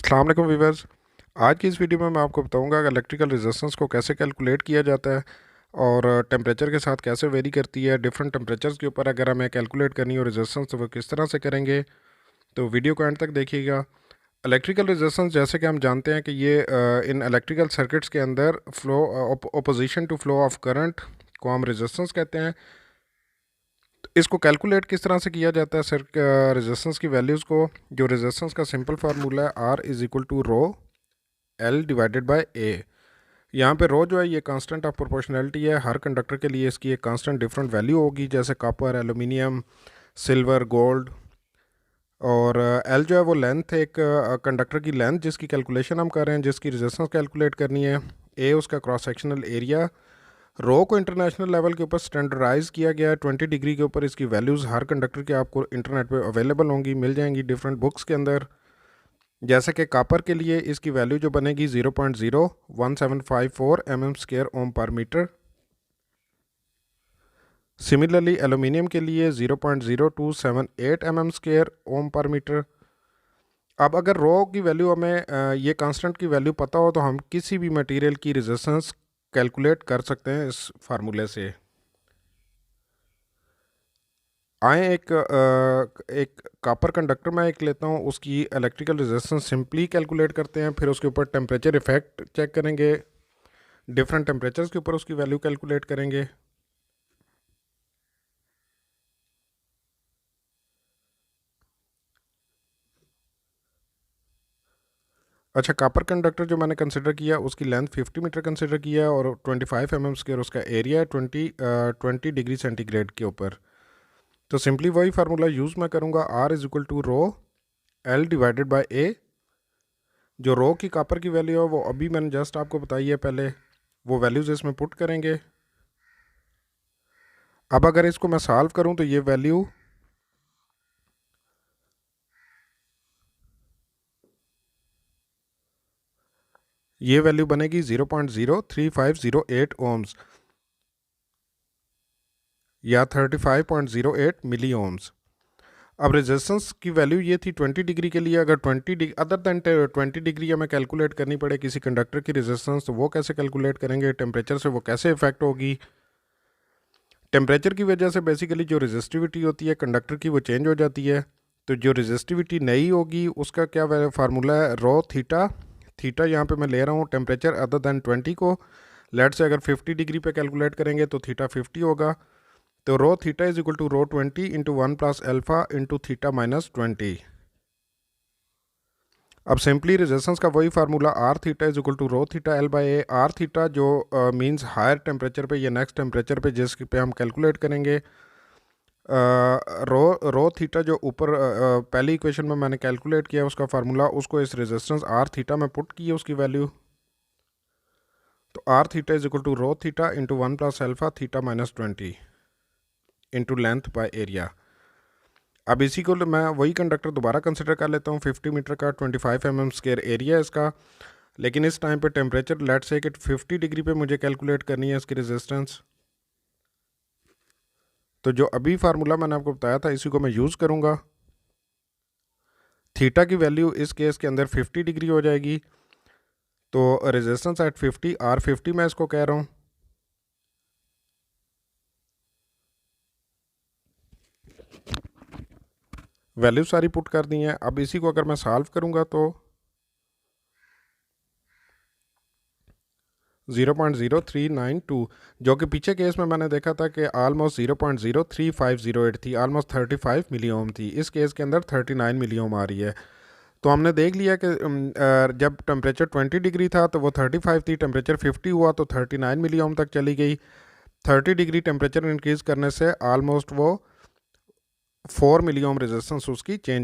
अस्सलाम वालेकुम व्यूअर्स। आज की इस वीडियो में मैं आपको बताऊंगा कि इलेक्ट्रिकल रेजिस्टेंस को कैसे कैलकुलेट किया जाता है और टेम्परेचर के साथ कैसे वेरी करती है। डिफरेंट टेम्परेचर्स के ऊपर अगर हमें कैलकुलेट करनी हो रेजिस्टेंस तो वो किस तरह से करेंगे, तो वीडियो को एंड तक देखिएगा। इलेक्ट्रिकल रेजिस्टेंस जैसे कि हम जानते हैं कि ये इन इलेक्ट्रिकल सर्किट्स के अंदर flow opposition to flow of current को हम रेजिस्टेंस कहते हैं। तो इसको कैलकुलेट किस तरह से किया जाता है सर, रेजिस्टेंस की वैल्यूज़ को। जो रेजिस्टेंस का सिंपल फार्मूला है R is equal to rho L divided by A. यहाँ पे रो जो है ये कांस्टेंट ऑफ प्रोपोर्शनैलिटी है। हर कंडक्टर के लिए इसकी एक कांस्टेंट डिफरेंट वैल्यू होगी, जैसे कॉपर, एलुमिनियम, सिल्वर, गोल्ड। और एल जो है वो लेंथ, एक कंडक्टर की लेंथ जिसकी कैलकुलेशन हम कर रहे हैं, जिसकी रेजिस्टेंस कैलकुलेट करनी है। ए उसका क्रॉस सेक्शनल एरिया। रो को इंटरनेशनल लेवल के ऊपर स्टैंडर्डाइज किया गया है 20 डिग्री के ऊपर। इसकी वैल्यूज़ हर कंडक्टर के आपको इंटरनेट पे अवेलेबल होंगी, मिल जाएंगी डिफरेंट बुक्स के अंदर। जैसे कि कॉपर के लिए इसकी वैल्यू जो बनेगी 0.01754 mm² ओम पर मीटर। सिमिलरली एलुमिनियम के लिए 0.0278 mm² ओम पर मीटर। अब अगर रो की वैल्यू हमें ये कांस्टेंट की वैल्यू पता हो तो हम किसी भी मटेरियल की रेजिस्टेंस कैलकुलेट कर सकते हैं इस फार्मूले से। आए एक कॉपर कंडक्टर मैं एक लेता हूँ, उसकी इलेक्ट्रिकल रेजिस्टेंस सिंपली कैलकुलेट करते हैं, फिर उसके ऊपर टेम्परेचर इफेक्ट चेक करेंगे, डिफरेंट टेम्परेचर्स के ऊपर उसकी वैल्यू कैलकुलेट करेंगे। अच्छा, कॉपर कंडक्टर जो मैंने कंसिडर किया उसकी लेंथ 50 मीटर कंसिडर किया है और 25 mm² उसका एरिया है 20 डिग्री सेंटीग्रेड के ऊपर। तो सिंपली वही फार्मूला यूज़ मैं करूँगा, R is equal to rho L divided by A. जो रो की कॉपर की वैल्यू है वो अभी मैंने जस्ट आपको बताई है पहले, वो वैल्यूज़ इसमें पुट करेंगे। अब अगर इसको मैं सॉल्व करूँ तो ये वैल्यू बनेगी 0.03508 ओम्स या 35.08 मिली ओम्स। अब रेजिस्टेंस की वैल्यू ये थी 20 डिग्री के लिए। अगर 20 डिग्री अदर दैन 20 डिग्री हमें कैलकुलेट करनी पड़े किसी कंडक्टर की रेजिस्टेंस, तो वो कैसे कैलकुलेट करेंगे, टेम्परेचर से वो कैसे इफेक्ट होगी। टेम्परेचर की वजह से बेसिकली जो रेजिस्टिविटी होती है कंडक्टर की वो चेंज हो जाती है। तो जो रेजिस्टिविटी नई होगी उसका क्या फार्मूला है, रो थीटा। थीटा यहाँ पे मैं ले रहा हूँ टेम्परेचर अदर दैन 20 को। लेट से अगर 50 डिग्री पे कैलकुलेट करेंगे तो थीटा 50 होगा। तो rho theta is equal to rho 20 into 1 plus alpha into theta minus 20। अब सिंपली रेजिस्टेंस का वही formula, R theta is equal to rho theta L by A. R theta जो मींस हायर टेम्परेचर पे या next temperature पे जिस पे हम कैलकुलेट करेंगे। रो थीटा जो ऊपर पहली इक्वेशन में मैंने कैलकुलेट किया उसका फार्मूला, उसको इस रेजिस्टेंस आर थीटा में पुट की है उसकी वैल्यू। तो R theta is equal to rho theta into 1 plus alpha theta minus 20 into length by area. अब इसी को मैं वही कंडक्टर दोबारा कंसिडर कर लेता हूँ, 50 मीटर का 25 mm² एरिया इसका। लेकिन इस टाइम पे टेम्परेचर लेट से कि 50 डिग्री पे मुझे कैलकुलेट करनी है इसकी रेजिस्टेंस। तो जो अभी फार्मूला मैंने आपको बताया था इसी को मैं यूज़ करूँगा। थीटा की वैल्यू इस केस के अंदर 50 डिग्री हो जाएगी। तो रेजिस्टेंस एट 50, आर 50 मैं इसको कह रहा हूँ। वैल्यू सारी पुट कर दी हैं। अब इसी को अगर मैं सॉल्व करूँगा तो 0.0392, जो कि पीछे केस में मैंने देखा था कि ऑलमोस्ट 0.03508 थी, ऑलमोस्ट 35 मिली ओम थी। इस केस के अंदर 39 मिली ओम आ रही है। तो हमने देख लिया कि जब टेम्परेचर 20 डिग्री था तो वो 35 थी, टेम्परेचर 50 हुआ तो 39 मिली ओम तक चली गई। 30 डिग्री टेम्परेचर इंक्रीज़ करने से ऑलमोस्ट वो 4 मिली ओम रेजिस्टेंस उसकी चेंज